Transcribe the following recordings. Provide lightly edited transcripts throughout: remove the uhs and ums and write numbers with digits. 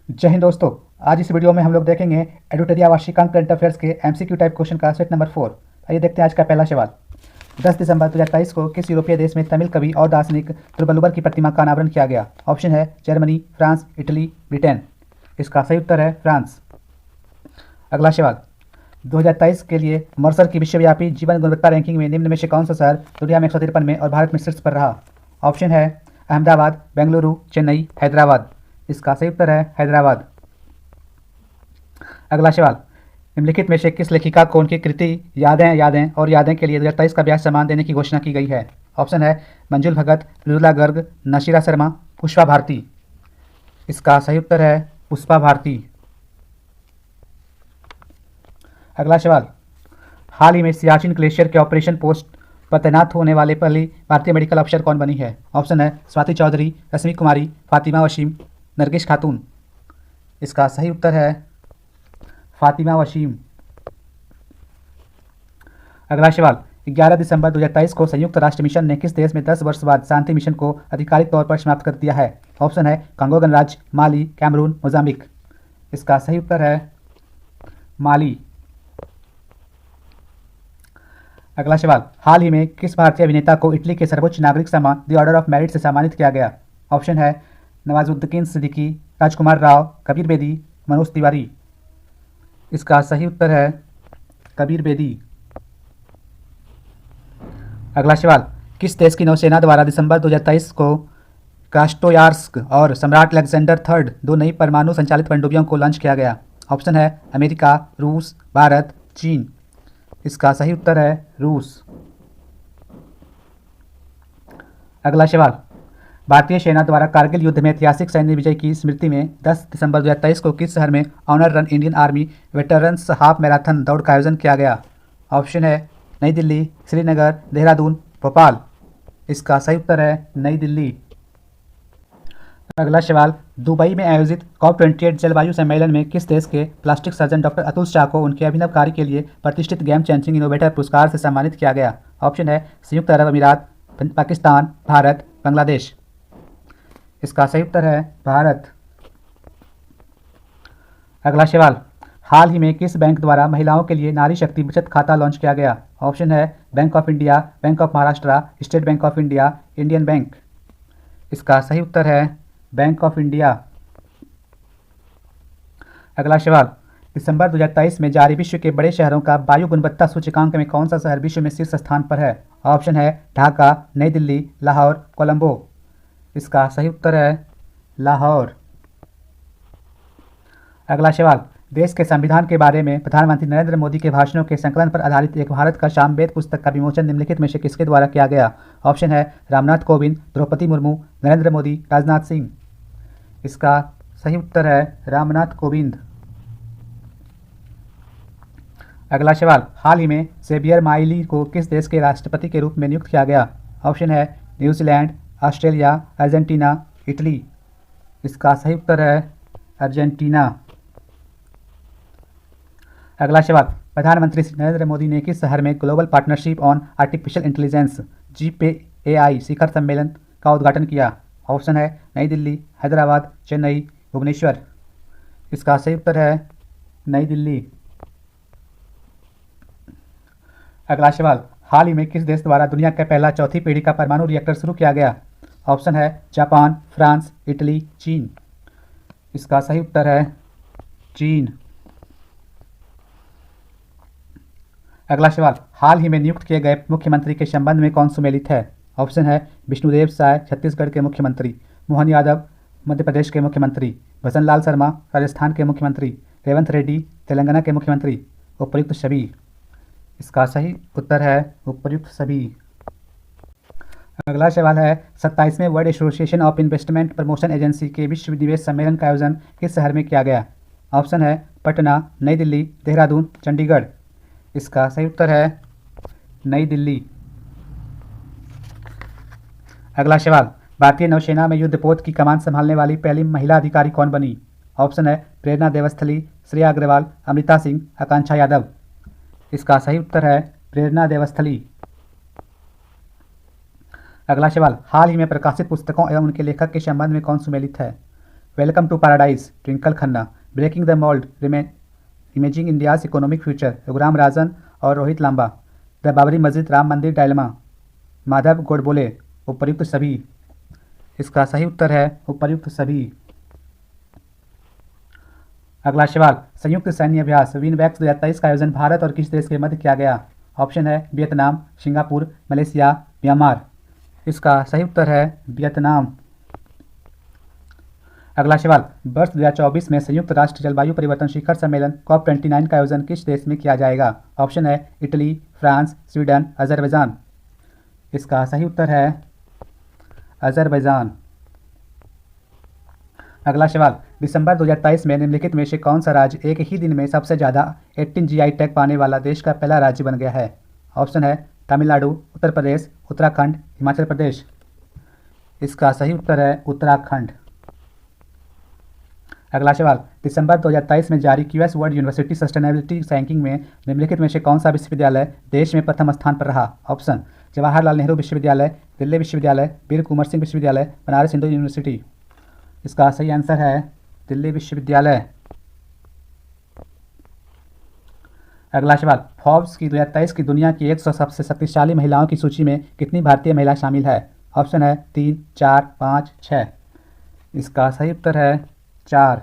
जय हिंद दोस्तों। आज इस वीडियो में हम लोग देखेंगे एडुटोरिया वार्षिकांक करंट अफेयर्स के एमसीक्यू टाइप क्वेश्चन का सेट नंबर 4। आइए देखते हैं आज का पहला सवाल। 10 दिसंबर 2023 को किस यूरोपीय देश में तमिल कवि और दार्शनिक तिरुवल्लुवर की प्रतिमा का अनावरण किया गया? ऑप्शन है जर्मनी, फ्रांस, इटली, ब्रिटेन। इसका सही उत्तर है फ्रांस। अगला सवाल। 2023 के लिए मर्सर की विश्वव्यापी जीवन गुणवत्ता रैंकिंग में निम्न में से कौन सा शहर दुनिया में 153 में और भारत में शीर्ष पर रहा? ऑप्शन है अहमदाबाद, बेंगलुरु, चेन्नई, हैदराबाद। इसका सही उत्तर है हैदराबाद। अगला सवाल। निम्नलिखित में से किस लेखिका को उनकी कृति यादें यादें और यादें के लिए 2023 का ब्याज सम्मान देने की घोषणा की गई है? ऑप्शन है मंजुल भगत, मृदुला गर्ग, नशीरा शर्मा, पुष्पा भारती। इसका सही उत्तर है पुष्पा भारती। अगला सवाल। हाल ही में सियाचिन ग्लेशियर के ऑपरेशन पोस्ट पर तैनात होने वाले पहली भारतीय मेडिकल अफसर कौन बनी है? ऑप्शन है स्वाति चौधरी, रश्मि कुमारी, फातिमा वसीम, नरगिस खातून। इसका सही उत्तर है फातिमा वसीम। अगला सवाल। 11 दिसंबर 2023 को संयुक्त राष्ट्र मिशन ने किस देश में 10 वर्ष बाद शांति मिशन को आधिकारिक तौर पर समाप्त कर दिया है? ऑप्शन है कांगो गणराज्य, माली, कैमरून, मोजाम्बिक। इसका सही उत्तर है माली। अगला सवाल। हाल ही में किस भारतीय अभिनेता को इटली के सर्वोच्च नागरिक सम्मान द ऑर्डर ऑफ मेरिट से सम्मानित किया गया? ऑप्शन है नवाजुद्दीन सिद्दीकी, राजकुमार राव, कबीर बेदी, मनोज तिवारी। इसका सही उत्तर है कबीर बेदी। अगला सवाल। किस देश की नौसेना द्वारा दिसंबर 2023 को क्रास्नोयार्स्क और सम्राट अलेक्जेंडर थर्ड दो नई परमाणु संचालित पनडुब्बियों को लॉन्च किया गया? ऑप्शन है अमेरिका, रूस, भारत, चीन। इसका सही उत्तर है रूस। अगला सवाल। भारतीय सेना द्वारा कारगिल युद्ध में ऐतिहासिक सैन्य विजय की स्मृति में 10 दिसंबर 2023 को किस शहर में honour run Indian army veterans half marathon दौड़ का आयोजन किया गया? ऑप्शन है नई दिल्ली, श्रीनगर, देहरादून, भोपाल। इसका सही उत्तर है नई दिल्ली। अगला सवाल। दुबई में आयोजित COP28 जलवायु सम्मेलन में किस देश के plastic surgeon doctor Atul Shah को उनके अभिनव कार्य के लिए प्रतिष्ठित गेम चेंजिंग इनोवेटर पुरस्कार से सम्मानित किया गया? ऑप्शन है संयुक्त अरब अमीरात, पाकिस्तान, भारत, बांग्लादेश। इसका सही उत्तर है भारत। अगला सवाल। हाल ही में किस बैंक द्वारा महिलाओं के लिए नारी शक्ति बचत खाता लॉन्च किया गया? ऑप्शन है bank of India, bank of Maharashtra, state bank of India, Indian bank. इसका सही उत्तर है बैंक ऑफ इंडिया। अगला सवाल। दिसंबर 2023 में जारी विश्व के बड़े शहरों का वायु गुणवत्ता सूचकांक में कौन सा शहर विश्व में शीर्ष स्थान पर है? ऑप्शन है ढाका, नई दिल्ली, लाहौर, कोलंबो। इसका सही उत्तर है लाहौर। अगला सवाल। देश के संविधान के बारे में प्रधानमंत्री नरेंद्र मोदी के भाषणों के संकलन पर आधारित एक भारत का सामवेद पुस्तक का विमोचन निम्नलिखित में से किसके द्वारा किया गया? ऑप्शन है रामनाथ कोविंद, द्रौपदी मुर्मू, नरेंद्र मोदी, राजनाथ सिंह। इसका सही उत्तर है रामनाथ कोविंद। अगला सवाल। हाल ही में सेवियर माइली को किस देश के राष्ट्रपति के रूप में नियुक्त किया गया? ऑप्शन है न्यूजीलैंड, ऑस्ट्रेलिया, अर्जेंटीना, इटली। इसका सही उत्तर है अर्जेंटीना। अगला सवाल। प्रधानमंत्री श्री नरेंद्र मोदी ने किस शहर में global partnership on artificial intelligence GPAI शिखर सम्मेलन का उद्घाटन किया? ऑप्शन है नई दिल्ली, हैदराबाद, चेन्नई, भुवनेश्वर। इसका सही उत्तर है नई दिल्ली। अगला सवाल। हाल ही में किस देश द्वारा दुनिया का पहला चौथी पीढ़ी का परमाणु रिएक्टर शुरू किया गया? ऑप्शन है जापान, फ्रांस, इटली, चीन। इसका सही उत्तर है चीन। अगला सवाल। हाल ही में नियुक्त किए गए मुख्यमंत्री के संबंध में कौन सुमेलित है? ऑप्शन है विष्णुदेव साय, छत्तीसगढ़ के मुख्यमंत्री, मोहन यादव, मध्य प्रदेश के मुख्यमंत्री, भजन लाल शर्मा, राजस्थान के मुख्यमंत्री, रेवंत रेड्डी, तेलंगाना के मुख्यमंत्री, उपर्युक्त सभी। इसका सही उत्तर है उपर्युक्त सभी। अगला सवाल है 27वें world association of investment promotion agency के विश्व निवेश सम्मेलन का आयोजन किस शहर में किया गया? ऑप्शन है पटना, नई दिल्ली, देहरादून, चंडीगढ़। इसका सही उत्तर है नई दिल्ली। अगला सवाल। भारतीय नौसेना में युद्धपोत की कमान संभालने वाली पहली महिला अधिकारी कौन बनी? ऑप्शन है प्रेरणा देवस्थली, श्रेया अग्रवाल, अमृता सिंह, आकांक्षा यादव। इसका सही उत्तर है प्रेरणा देवस्थली। अगला सवाल। हाल ही में प्रकाशित पुस्तकों एवं उनके लेखक के संबंध में कौन सुमेलित है? Welcome to paradise Twinkle Khanna, breaking the mould imagining India's economic future Raghuram Rajan और रोहित लांबा, द बाबरी मस्जिद राम मंदिर डायलमा माधव गोडबोले, उपर्युक्त सभी। इसका सही उत्तर है उपर्युक्त सभी। अगला सवाल, संयुक्त सैन्य अभ्यास विनबैक्स 2023 का आयोजन भारत और किस देश के मध्य किया गया? ऑप्शन है वियतनाम, सिंगापुर, मलेशिया, म्यांमार। इसका सही उत्तर है वियतनाम। अगला सवाल, वर्ष 2024 में संयुक्त राष्ट्र जलवायु परिवर्तन शिखर सम्मेलन COP29 का आयोजन किस देश में किया जाएगा? ऑप्शन है इटली, फ्रांस, स्वीडन, अजरबैजान। इसका सही उत्तर है अजरबैजान। अगला सवाल, दिसंबर 2023 में निम्नलिखित में से कौन सा राज्य एक ही दिन में सबसे ज़्यादा 18 GI टैग पाने वाला देश का पहला राज्य बन गया है? ऑप्शन है तमिलनाडु, उत्तर प्रदेश, उत्तराखंड, हिमाचल प्रदेश। इसका सही उत्तर है उत्तराखंड। अगला सवाल, दिसंबर 2023 में जारी QS world university sustainability ranking में निम्नलिखित में से कौन सा विश्वविद्यालय देश में प्रथम स्थान पर रहा? ऑप्शन जवाहरलाल नेहरू विश्वविद्यालय, दिल्ली विश्वविद्यालय, वीर कुंवर सिंह विश्वविद्यालय, बनारस हिंदू यूनिवर्सिटी। इसका सही आंसर है दिल्ली विश्वविद्यालय। अगला सवाल, फोर्ब्स की 2023 की दुनिया की 100 सबसे शक्तिशाली महिलाओं की सूची में कितनी भारतीय महिला शामिल है? ऑप्शन है 3, 4, 5, 6। इसका सही उत्तर है 4।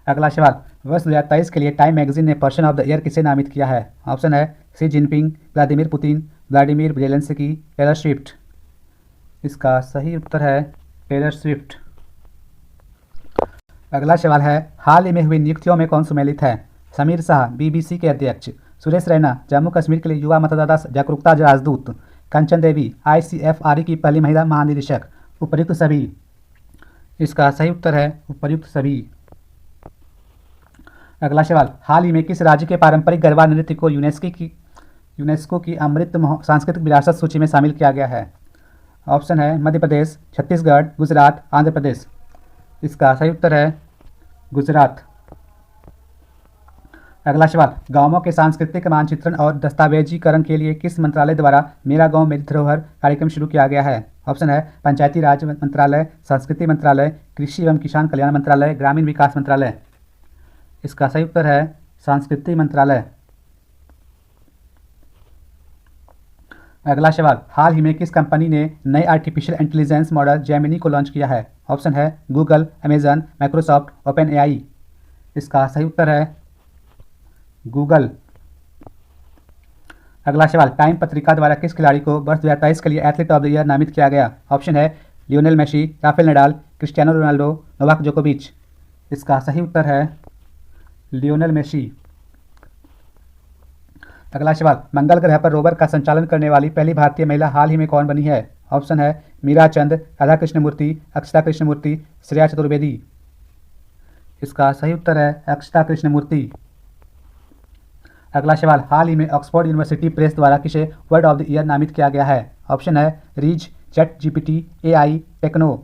अगला सवाल, वर्ष 2023 के लिए टाइम मैगजीन ने पर्सन ऑफ द ईयर किसे नामित किया है? ऑप्शन है Xi Jinping, Vladimir Putin, Vladimir Zelensky, Taylor Swift. इसका सही उत्तर है टेलर स्विफ्ट। अगला सवाल है, हाल ही में हुई नियुक्तियों में कौन सम्मिलित है? समीर शाह BBC के अध्यक्ष, सुरेश रैना जम्मू कश्मीर के लिए युवा मतदाता जागरूकता राजदूत, कंचन देवी ICFRE की पहली महिला महानिदेशक, उपर्युक्त सभी। इसका सही उत्तर है उपर्युक्त सभी। अगला सवाल, हाल ही में किस राज्य के पारंपरिक गरबा नृत्य को यूनेस्को की अमृत सांस्कृतिक विरासत सूची में शामिल किया गया है? ऑप्शन है मध्य प्रदेश, छत्तीसगढ़, गुजरात, आंध्र प्रदेश। इसका सही उत्तर है गुजरात। अगला सवाल, गांवों के सांस्कृतिक मानचित्रण और दस्तावेजीकरण के लिए किस मंत्रालय द्वारा मेरा गांव मेरी धरोहर कार्यक्रम शुरू किया गया है? ऑप्शन है पंचायती राज मंत्रालय, संस्कृति मंत्रालय, कृषि एवं किसान कल्याण मंत्रालय, ग्रामीण विकास मंत्रालय। इसका सही उत्तर है संस्कृति मंत्रालय। अगला सवाल, हाल ही में किस कंपनी ने नए आर्टिफिशियल इंटेलिजेंस मॉडल जेमिनी को लॉन्च किया है? ऑप्शन है Google, Amazon, Microsoft, open AI। इसका सही उत्तर है गूगल। अगला सवाल, टाइम पत्रिका द्वारा किस खिलाड़ी को वर्ष 2023 के लिए एथलीट ऑफ द ईयर नामित किया गया? ऑप्शन है Lionel Messi, Rafael Nadal, Cristiano Ronaldo, Novak जोकोविच। इसका सही उत्तर है लियोनेल मेसी। अगला सवाल, मंगल ग्रह पर रोवर का संचालन करने वाली पहली भारतीय महिला हाल ही में कौन बनी है? ऑप्शन है मीरा चंद, राधा कृष्णमूर्ति, अक्षता कृष्णमूर्ति, श्रेया चतुर्वेदी। इसका सही उत्तर है अक्षता कृष्णमूर्ति। अगला सवाल, हाल ही में ऑक्सफोर्ड यूनिवर्सिटी प्रेस द्वारा किसे वर्ड ऑफ द ईयर नामित किया गया है? ऑप्शन है रीज, ChatGPT, AI, टेक्नो।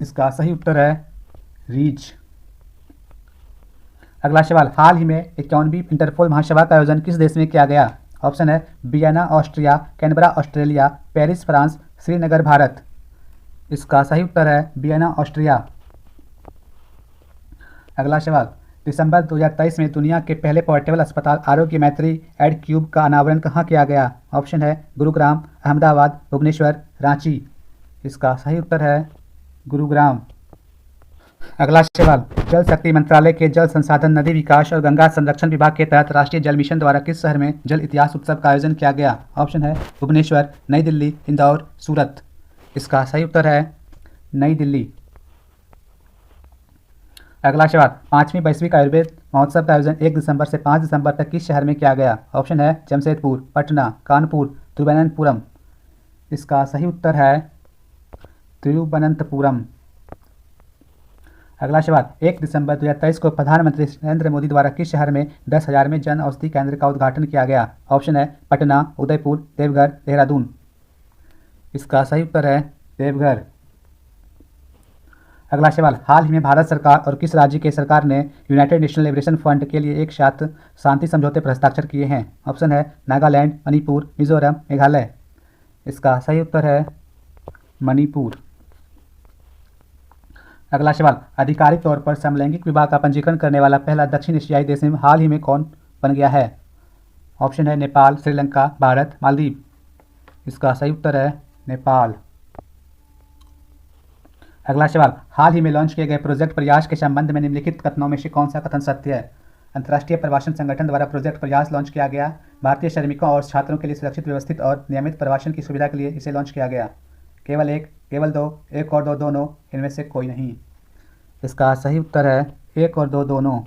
इसका सही उत्तर है रीज। अगला सवाल, हाल ही में 51वीं इंटरपोल महासभा का आयोजन किस देश में किया गया? ऑप्शन है Vienna Austria, Canberra Australia, Paris France, Srinagar Bharat. इसका सही उत्तर है वियना ऑस्ट्रिया। अगला सवाल, दिसंबर 2023 में दुनिया के पहले पोर्टेबल अस्पताल आरोग्य मैत्री एडक्यूब का अनावरण कहाँ किया गया? ऑप्शन है गुरुग्राम, अहमदाबाद, भुवनेश्वर, रांची। इसका सही उत्तर है गुरुग्राम। अगला सवाल, जल शक्ति मंत्रालय के जल संसाधन, नदी विकास और गंगा संरक्षण विभाग के तहत राष्ट्रीय जल मिशन द्वारा किस शहर में जल इतिहास उत्सव का आयोजन किया गया? ऑप्शन है भुवनेश्वर, नई दिल्ली, इंदौर, सूरत। इसका सही उत्तर है नई दिल्ली। अगला सवाल, 5वीं वैश्विक आयुर्वेद महोत्सव का आयोजन 1 दिसंबर से 5 दिसंबर तक किस शहर में किया गया? ऑप्शन है जमशेदपुर, पटना, कानपुर, तिरुवनंतपुरम। इसका सही उत्तर है तिरुवनंतपुरम। अगला सवाल, 1 दिसंबर 2023 को प्रधानमंत्री नरेंद्र मोदी द्वारा किस शहर में 10,000वें जन औषधि केंद्र का उद्घाटन किया गया? ऑप्शन है पटना, उदयपुर, देवघर, देहरादून। इसका सही उत्तर है देवघर। अगला सवाल, हाल ही में भारत सरकार और किस राज्य के सरकार ने यूनाइटेड नेशनल लिबरेशन फंड के लिए एक साथ शांति समझौते पर हस्ताक्षर किए हैं? ऑप्शन है नागालैंड, मणिपुर, मिजोरम, मेघालय। इसका सही उत्तर है मणिपुर। अगला सवाल, आधिकारिक तौर पर समलैंगिक विवाह का पंजीकरण करने वाला पहला दक्षिण एशियाई देश में हाल ही में कौन बन गया है? ऑप्शन है नेपाल, श्रीलंका, भारत, मालदीव। इसका सही उत्तर है नेपाल। अगला सवाल, हाल ही में लॉन्च किए गए प्रोजेक्ट प्रयास के संबंध में निम्नलिखित कथनों में से कौन सा कथन सत्य है? अंतर्राष्ट्रीय प्रवासन संगठन द्वारा प्रोजेक्ट प्रयास लॉन्च किया गया। भारतीय श्रमिकों और छात्रों के लिए सुरक्षित, व्यवस्थित और नियमित प्रवासन की सुविधा के लिए इसे लॉन्च किया गया। केवल एक, केवल दो, एक और दो, दोनों, इनमें से कोई नहीं। इसका सही उत्तर है एक और दो, दोनों।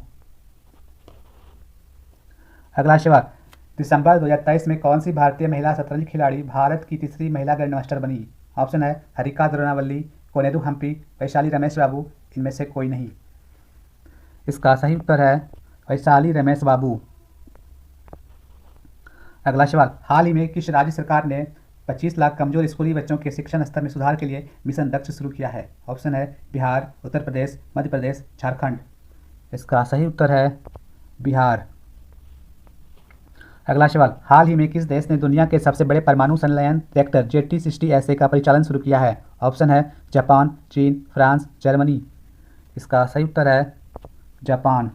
अगला सवाल, दिसंबर 2023 में कौन सी भारतीय महिला शतरंज खिलाड़ी भारत की तीसरी महिला ग्रैंड मास्टर बनी? ऑप्शन है हरिका द्रोणावल्ली, कोनेरू हम्पी, वैशाली रमेश बाबू, इनमें से कोई नहीं। इसका सही उत्तर है वैशाली रमेश बाबू। अगला सवाल, हाल ही में किस राज्य सरकार ने 25 लाख कमजोर स्कूली बच्चों के शिक्षण स्तर में सुधार के लिए मिशन दक्ष शुरू किया है? ऑप्शन है बिहार, उत्तर प्रदेश, मध्य प्रदेश, झारखंड। इसका सही उत्तर है बिहार। अगला सवाल, हाल ही में किस देश ने दुनिया के सबसे बड़े परमाणु संलयन रिएक्टर JT60SA का परिचालन शुरू किया है? ऑप्शन है जापान, चीन, फ्रांस, जर्मनी। इसका सही उत्तर है जापान।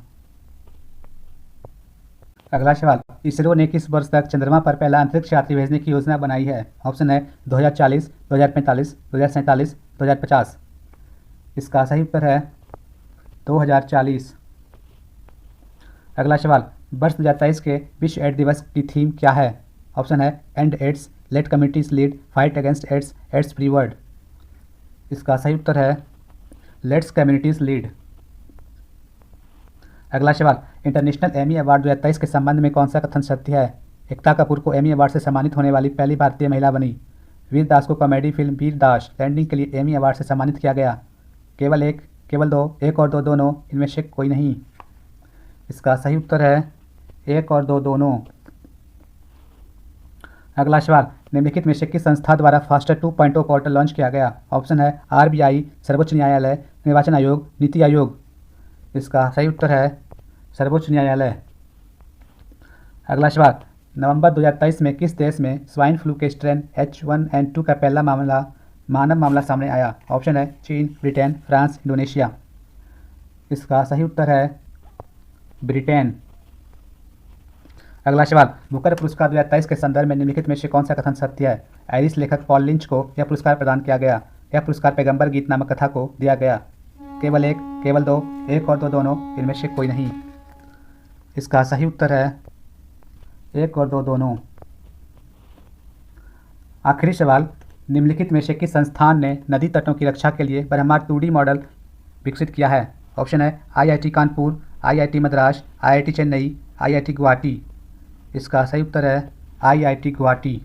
अगला सवाल, इसरो ने किस वर्ष तक चंद्रमा पर पहला अंतरिक्ष यात्री भेजने की योजना बनाई है? ऑप्शन है 2040, 2045, 2047, 2050। इसका सही उत्तर है 2040। अगला सवाल, वर्ष 2023 के विश्व एड्स दिवस की थीम क्या है? ऑप्शन है end AIDS, let communities lead, fight against AIDS, AIDS free world. इसका सही उत्तर है लेट्स कम्युनिटीज लीड। अगला सवाल, इंटरनेशनल एमी अवार्ड 2023 के संबंध में कौन सा कथन सत्य है? एकता कपूर को एमी अवार्ड से सम्मानित होने वाली पहली भारतीय महिला बनी। वीर दास को कॉमेडी फिल्म वीर दास लैंडिंग के लिए एमी अवार्ड से सम्मानित किया गया। केवल एक, केवल दो, एक और दो, दोनों, इनमें से कोई नहीं। इसका सही उत्तर है एक और दो, दोनों। अगला सवाल, निम्नलिखित में से किस संस्था द्वारा फास्टर 2.0 पोर्टल लॉन्च किया गया? ऑप्शन है RBI, सर्वोच्च न्यायालय, निर्वाचन आयोग, नीति आयोग। इसका सही उत्तर है सर्वोच्च न्यायालय। अगला सवाल, नवंबर 2023 में किस देश में स्वाइन फ्लू के स्ट्रेन H1N2 का पहला मानव मामला सामने आया? ऑप्शन है चीन, ब्रिटेन, फ्रांस, इंडोनेशिया। इसका सही उत्तर है ब्रिटेन। अगला सवाल, बुकर पुरस्कार 2023 के संदर्भ में निम्नलिखित में से कौन सा कथन सत्य है? आयरिश लेखक पॉल लिंच को यह पुरस्कार प्रदान किया गया। यह पुरस्कार पैगंबर गीत नामक कथा को दिया गया। केवल एक, केवल दो, एक और दो, दोनों, इनमें से कोई नहीं। इसका सही उत्तर है एक और दो, दोनों। आखिरी सवाल, निम्नलिखित में से किस संस्थान ने नदी तटों की रक्षा के लिए ब्रह्मांड 2D मॉडल विकसित किया है? ऑप्शन है IIT Kanpur, IIT Madras, IIT Chennai, IIT Guwahati. इसका सही उत्तर है IIT गुवाहाटी।